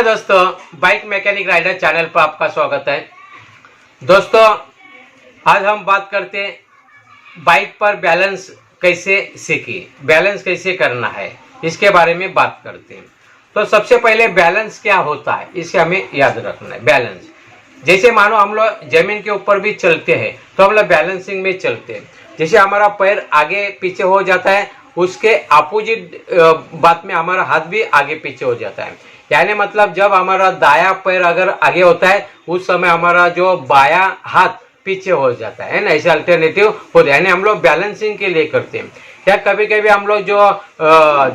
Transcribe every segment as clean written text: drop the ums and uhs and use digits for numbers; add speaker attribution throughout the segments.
Speaker 1: दोस्तों, bike mechanic rider channel पर आपका स्वागत है। दोस्तों, आज हम बात करते हैं बाइक पर बैलेंस कैसे सीखी, बैलेंस कैसे करना है, इसके बारे में बात करते हैं। तो सबसे पहले बैलेंस क्या होता है, इसे हमें याद रखना है। बैलेंस जैसे मानो हम लोग जमीन के ऊपर भी चलते हैं तो हम लोग बैलेंसिंग में चलते हैं। जैसे हमारा पैर आगे पीछे हो जाता है, उसके अपोजिट बात में हमारा हाथ भी आगे पीछे हो जाता है। यानी मतलब जब हमारा दाया पैर अगर आगे होता है उस समय हमारा जो बाया हाथ पीछे हो जाता है ना, ऐसे अल्टरनेटिव होता है। यानी हम लोग बैलेंसिंग के लिए करते हैं। या कभी कभी हम लोग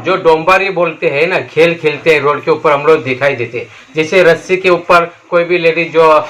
Speaker 1: जो डोंबारी बोलते हैं ना, खेल खेलते हैं रोड के ऊपर, हम लोग दिखाई देते हैं। जैसे रस्सी के ऊपर कोई भी लेडीज जो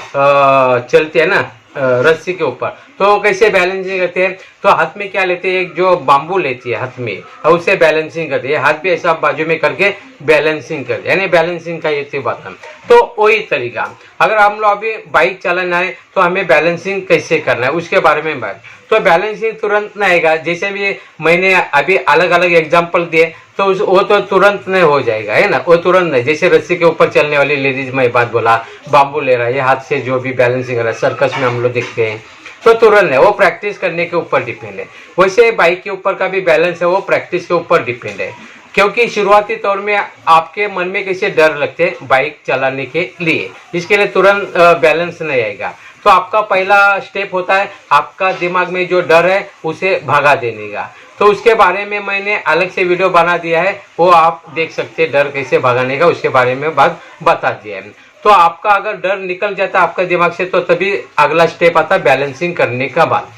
Speaker 1: चलती है ना रस्सी के ऊपर, तो कैसे बैलेंसिंग करते हैं, तो हाथ में क्या लेते हैं, एक जो बाम्बू लेती है हाथ में और उससे बैलेंसिंग करते हैं। हाथ भी ऐसा बाजू में करके बैलेंसिंग करते हैं, यानी बैलेंसिंग का ये बात है। तो वही तरीका अगर हम लोग अभी बाइक चलाना है तो हमें बैलेंसिंग कैसे करना है उसके बारे में बात। तो बैलेंसिंग तुरंत नहीं आएगा। जैसे भी मैंने अभी अलग अलग एग्जाम्पल दिए तो वो तो तुरंत नहीं हो जाएगा, है ना, वो तुरंत नहीं। जैसे रस्सी के ऊपर चलने वाली लेडीज में बात बोला, बाम्बू ले रहा है, ये हाथ से जो भी बैलेंसिंग कर रहा है, सर्कस में हम लोग देखते हैं, तो तुरंत है, वो प्रैक्टिस करने के ऊपर डिपेंड है। वैसे बाइक के ऊपर का भी बैलेंस है, वो प्रैक्टिस के ऊपर डिपेंड है। क्योंकि शुरुआती तौर में आपके मन में कैसे डर लगते हैं बाइक चलाने के लिए, इसके लिए तुरंत बैलेंस नहीं आएगा। तो आपका पहला स्टेप होता है आपका दिमाग में जो डर है उसे भगा देने का। तो उसके बारे में मैंने अलग से वीडियो बना दिया है, वो आप देख सकते हैं, डर कैसे भगाने का उसके बारे में बात बता दिया है। तो आपका अगर डर निकल जाता है आपका दिमाग से, तो तभी अगला स्टेप आता है बैलेंसिंग करने का बाद।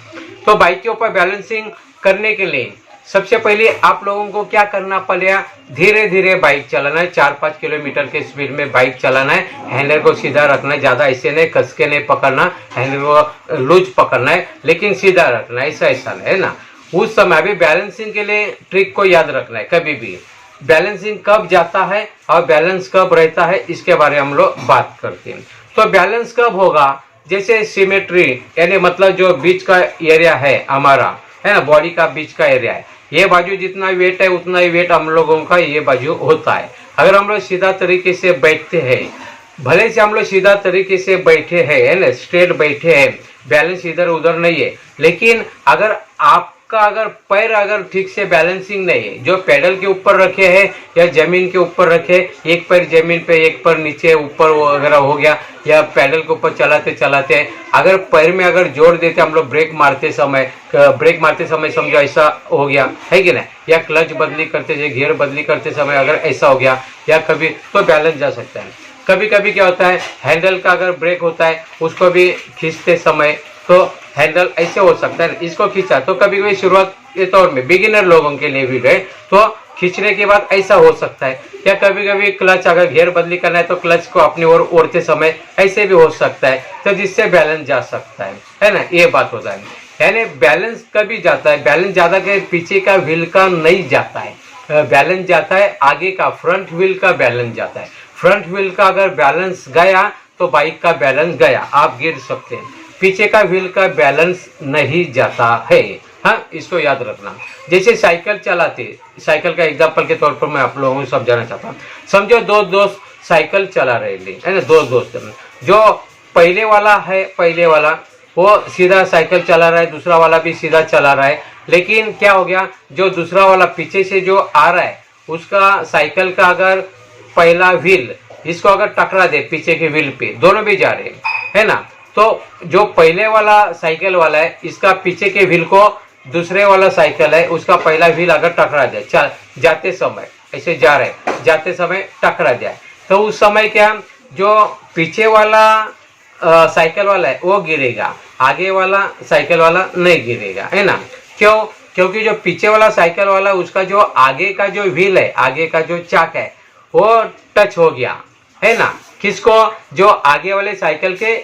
Speaker 1: तो बाइक के ऊपर बैलेंसिंग करने के लिए सबसे पहले आप लोगों को क्या करना पड़ेगा, धीरे धीरे बाइक चलाना है। 4-5 किलोमीटर के स्पीड में बाइक चलाना है। हैंडल को सीधा रखना है, ज्यादा ऐसे नहीं कस के नहीं पकड़ना, हैंडल को लूज पकड़ना है, लेकिन सीधा रखना है, ऐसा नहीं है ना। उस समय भी बैलेंसिंग के लिए ट्रिक को याद रखना है। कभी भी बैलेंसिंग कब जाता है और बैलेंस कब रहता है, इसके बारे में हम लोग बात करते हैं। तो बैलेंस कब होगा, जैसे सिमेट्री, यानी मतलब जो बीच का एरिया है हमारा, है ना, बॉडी का बीच का एरिया है, ये बाजू जितना वेट है उतना ही वेट हम लोगों का ये बाजू होता है। अगर हम लोग सीधा तरीके से बैठते हैं, भले से हम लोग सीधा तरीके से बैठे हैं, है ना, स्ट्रेट बैठे हैं, बैलेंस इधर उधर नहीं है, लेकिन अगर आपका अगर पैर अगर ठीक से बैलेंसिंग नहीं है, जो पेडल के ऊपर रखे हैं या जमीन के ऊपर रखे, एक पैर जमीन पे एक पैर नीचे ऊपर वगैरह हो गया, या पेडल के ऊपर चलाते चलाते अगर पैर में अगर जोर देते हम लोग ब्रेक मारते समय समझो ऐसा हो गया है कि नहीं, या क्लच बदली करते गियर बदली करते समय अगर ऐसा हो गया, या कभी तो बैलेंस जा सकता है। कभी कभी क्या होता है, हैंडल का अगर ब्रेक होता है उसको भी खींचते समय तो हैंडल ऐसे हो सकता है, इसको खींचा तो कभी कभी शुरुआत के तौर में बिगिनर लोगों के लिए भी गए तो खींचने के बाद ऐसा हो सकता है। या कभी कभी क्लच अगर गियर बदली करना है तो क्लच को अपनी ओर ओढ़ते समय ऐसे भी हो सकता है, तो जिससे बैलेंस जा सकता है ना, ये बात होता है। यानी बैलेंस कभी जाता है, बैलेंस ज्यादा के पीछे का व्हील का नहीं जाता है, बैलेंस जाता है आगे का, फ्रंट व्हील का बैलेंस जाता है। फ्रंट व्हील का अगर बैलेंस गया तो बाइक का बैलेंस गया, आप गिर सकते हैं। पीछे का व्हील का बैलेंस नहीं जाता है, हाँ, इसको याद रखना। जैसे साइकिल चलाते, साइकिल का एग्जांपल के तौर पर मैं आप लोगों को समझाना चाहता हूँ। समझो दो दोस्त साइकिल चला रहे है ना, दो दोस्त, जो पहले वाला वो सीधा साइकिल चला रहा है, दूसरा वाला भी सीधा चला रहा है, लेकिन क्या हो गया, जो दूसरा वाला पीछे से जो आ रहा है उसका साइकिल का अगर पहला व्हील इसको अगर टकरा दे पीछे के व्हील पे, दोनों भी जा रहे है ना, तो जो पहले वाला साइकिल वाला है इसका पीछे के व्हील को दूसरे वाला साइकिल है उसका पहला व्हील अगर टकरा जाए, जाते समय ऐसे जा रहे, जाते समय टकरा जाए, तो उस समय क्या, जो पीछे वाला साइकिल वाला है वो गिरेगा, आगे वाला साइकिल वाला नहीं गिरेगा, है ना। क्यों, क्योंकि जो पीछे वाला साइकिल वाला उसका जो आगे का जो व्हील है, आगे का जो चाक है वो टच हो गया, है ना, किसको, जो आगे वाले साइकिल के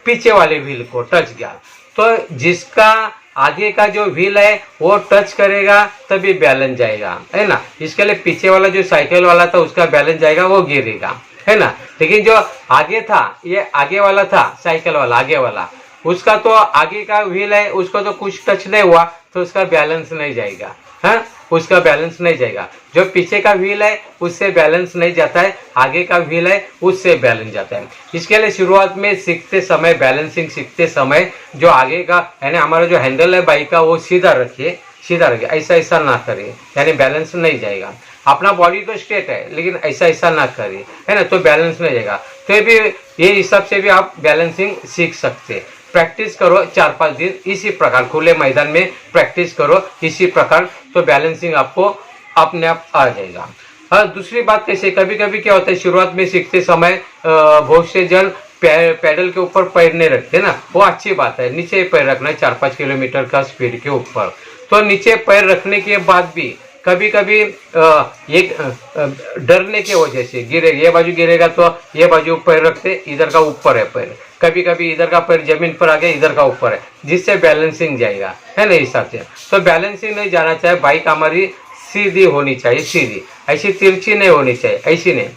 Speaker 1: पीछे वाले व्हील को टच गया। तो जिसका आगे का जो व्हील है वो टच करेगा तभी बैलेंस जाएगा, है ना। इसके लिए पीछे वाला जो साइकिल वाला था उसका बैलेंस जाएगा, वो गिरेगा, है ना। लेकिन जो आगे था, ये आगे वाला था साइकिल वाला, आगे वाला, उसका तो आगे का व्हील है, उसको तो कुछ टच नहीं हुआ तो उसका बैलेंस नहीं जाएगा, है, उसका बैलेंस नहीं जाएगा। जो पीछे का व्हील है उससे बैलेंस नहीं जाता है, आगे का व्हील है उससे बैलेंस जाता है। इसके लिए शुरुआत में सीखते समय, बैलेंसिंग सीखते समय जो आगे का यानी हमारा जो हैंडल है बाइक का वो सीधा रखिए, सीधा रखिए, ऐसा ऐसा ना करिए, यानी बैलेंस नहीं जाएगा। अपना बॉडी तो स्ट्रेट है लेकिन ऐसा ऐसा ना करिए, है ना, तो बैलेंस नहीं जाएगा। तो भी ये हिसाब से भी आप बैलेंसिंग सीख सकते हैं। प्रैक्टिस करो 4-5 दिन इसी प्रकार, खुले मैदान में प्रैक्टिस करो इसी प्रकार, तो बैलेंसिंग आपको अपने आप आ जाएगा। और दूसरी बात कैसे, कभी कभी क्या होता है शुरुआत में सीखते समय बहुत से जन पैडल के ऊपर पैर नहीं रखते ना, वो अच्छी बात है, नीचे पैर रखना है 4-5 किलोमीटर का स्पीड के ऊपर। तो नीचे पैर रखने के बाद भी कभी कभी एक डरने की वजह से गिरेगा, ये बाजू गिरेगा तो ये बाजू पैर रखते, इधर का ऊपर है पैर, कभी कभी इधर का पैर जमीन पर आ गया, इधर का ऊपर है, जिससे बैलेंसिंग जाएगा, है ना, हिसाब से। तो बैलेंसिंग नहीं जाना चाहिए, बाइक हमारी सीधी होनी चाहिए, सीधी, ऐसी तिरछी नहीं होनी चाहिए, ऐसी नहीं।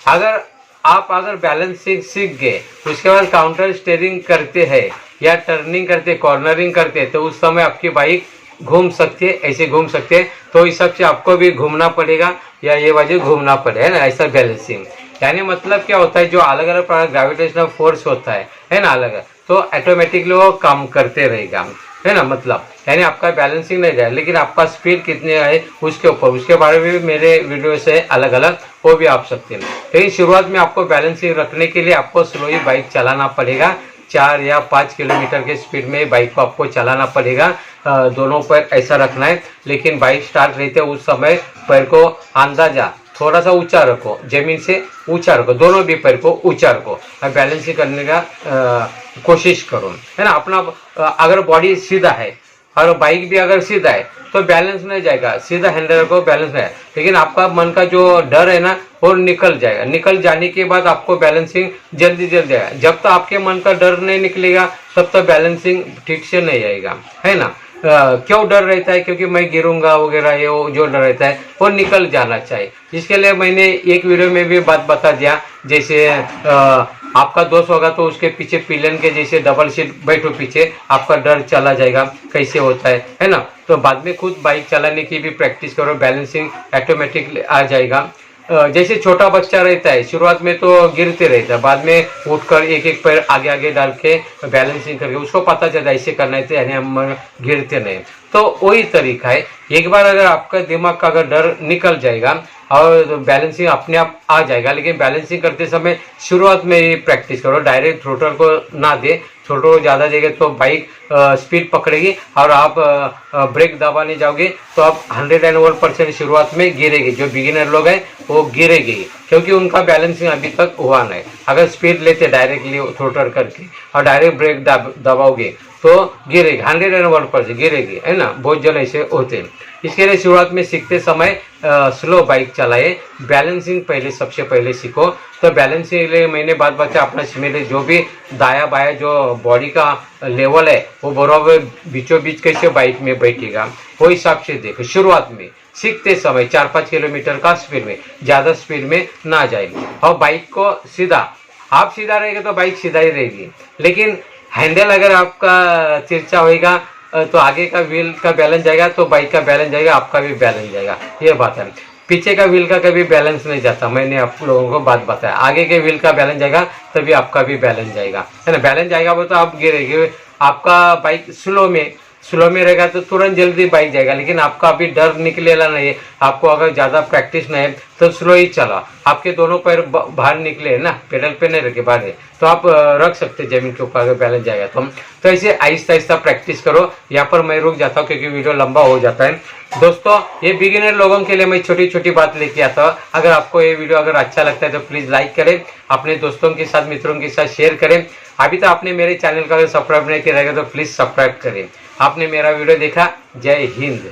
Speaker 1: अगर बैलेंसिंग सीख गए उसके बाद काउंटर स्टीयरिंग करते हैं या टर्निंग करते, कॉर्नरिंग करते, तो उस समय आपकी बाइक घूम सकती है, ऐसे घूम सकते हैं, तो इस हिसाब से आपको भी घूमना पड़ेगा या ये बाजू घूमना पड़ेगा, है ना, ऐसा बैलेंसिंग। यानी मतलब क्या होता है, जो अलग अलग प्रकार ग्रेविटेशनल फोर्स होता है ना, अलग, तो ऑटोमेटिकली वो काम करते रहेगा, है ना, मतलब यानी आपका बैलेंसिंग नहीं जाए, लेकिन आपका स्पीड कितने है उसके ऊपर, उसके बारे में भी मेरे वीडियोस है अलग अलग, वो भी आप सकते हैं। लेकिन शुरुआत में आपको बैलेंसिंग रखने के लिए आपको स्लोली बाइक चलाना पड़ेगा, 4 या 5 किलोमीटर के स्पीड में बाइक को आपको चलाना पड़ेगा। दोनों पैर ऐसा रखना है, लेकिन बाइक स्टार्ट रहते उस समय पैर को अंदाजा थोड़ा सा ऊंचा रखो, जमीन से ऊंचा रखो, दोनों भी पैर को ऊंचा रखो और बैलेंसिंग करने का कोशिश करो, है ना। अपना अगर बॉडी सीधा है और बाइक भी अगर सीधा है तो बैलेंस नहीं जाएगा, सीधा हैंडल को बैलेंस नहीं है, लेकिन आपका मन का जो डर है ना वो निकल जाएगा। निकल जाने के बाद आपको बैलेंसिंग जल्दी जाएगा। जब तक आपके मन का डर नहीं निकलेगा तब तक बैलेंसिंग ठीक से नहीं आएगा, है ना। क्यों डर रहता है, क्योंकि मैं गिरूंगा वगैरह, ये वो जो डर रहता है वो निकल जाना चाहिए। इसके लिए मैंने एक वीडियो में भी बात बता दिया, जैसे आपका दोस्त होगा तो उसके पीछे पिलियन के जैसे डबल सीट बैठो पीछे, आपका डर चला जाएगा कैसे होता है ना। तो बाद में खुद बाइक चलाने की भी प्रैक्टिस करो, बैलेंसिंग ऑटोमेटिकली आ जाएगा। जैसे छोटा बच्चा रहता है शुरुआत में तो गिरते रहता है, बाद में उठकर एक एक पैर आगे आगे डाल के बैलेंसिंग करके उसको पता चलता है ऐसे करना है, यानी हम गिरते नहीं। तो वही तरीका है, एक बार अगर आपका दिमाग का अगर डर निकल जाएगा और बैलेंसिंग अपने आप आ जाएगा। लेकिन बैलेंसिंग करते समय शुरुआत में ही प्रैक्टिस करो, डायरेक्ट थ्रोटल को ना दे, थ्रोटल ज़्यादा देंगे तो बाइक स्पीड पकड़ेगी और आप ब्रेक दबाने जाओगे तो आप 101% शुरुआत में गिरेगी। जो बिगिनर लोग हैं वो गिरेगी क्योंकि उनका बैलेंसिंग अभी तक हुआ नहीं। अगर स्पीड लेते डायरेक्टली थ्रोटल करके और डायरेक्ट ब्रेक दबाओगे तो गिरेगी, 101% गिरेगी, है ना। बहुत जन ऐसे होते हैं। इसके लिए शुरुआत में सीखते समय स्लो बाइक चलाए, बैलेंसिंग पहले सबसे पहले सीखो। तो बैलेंसिंग के लिए मैंने बात बताया, अपना मेरे जो भी दाया बाया जो बॉडी का लेवल है वो बराबर बीचों बीच कैसे बाइक में बैठेगा वो हिसाब से देखो। शुरुआत में सीखते समय 4-5 किलोमीटर का स्पीड में, ज़्यादा स्पीड में ना जाए और बाइक को सीधा, आप सीधा रहेंगे तो बाइक सीधा ही रहेगी, लेकिन हैंडल अगर आपका तिरछा होएगा तो आगे का व्हील का बैलेंस जाएगा तो बाइक का बैलेंस जाएगा, आपका भी बैलेंस जाएगा। ये बात है, पीछे का व्हील का कभी बैलेंस नहीं जाता, मैंने आप लोगों को बात बताया। आगे के व्हील का बैलेंस जाएगा तभी आपका भी बैलेंस जाएगा, है ना। बैलेंस जाएगा वो तो आप गिरेंगे। आपका बाइक स्लो में रहेगा तो तुरंत जल्दी बाइक जाएगा, लेकिन आपका अभी डर निकलेगा नहीं है। आपको अगर ज़्यादा प्रैक्टिस नहीं है तो स्लो ही चला, आपके दोनों पैर बाहर निकले है ना, पेडल पे नहीं रखे बाहर है, तो आप रख सकते जमीन के ऊपर अगर बैलेंस जाएगा तो ऐसे आहिस्ता आहिस्ता प्रैक्टिस करो। यहाँ पर मैं रुक जाता हूँ क्योंकि वीडियो लंबा हो जाता है। दोस्तों, ये बिगिनर लोगों के लिए मैं छोटी छोटी बात लेके आता हूँ। अगर आपको ये वीडियो अगर अच्छा लगता है तो प्लीज़ लाइक करें, अपने दोस्तों के साथ मित्रों के साथ शेयर करें। अभी तो आपने मेरे चैनल का अगर सब्सक्राइब नहीं किया रहेगा तो प्लीज़ सब्सक्राइब करें। आपने मेरा वीडियो देखा, जय हिंद।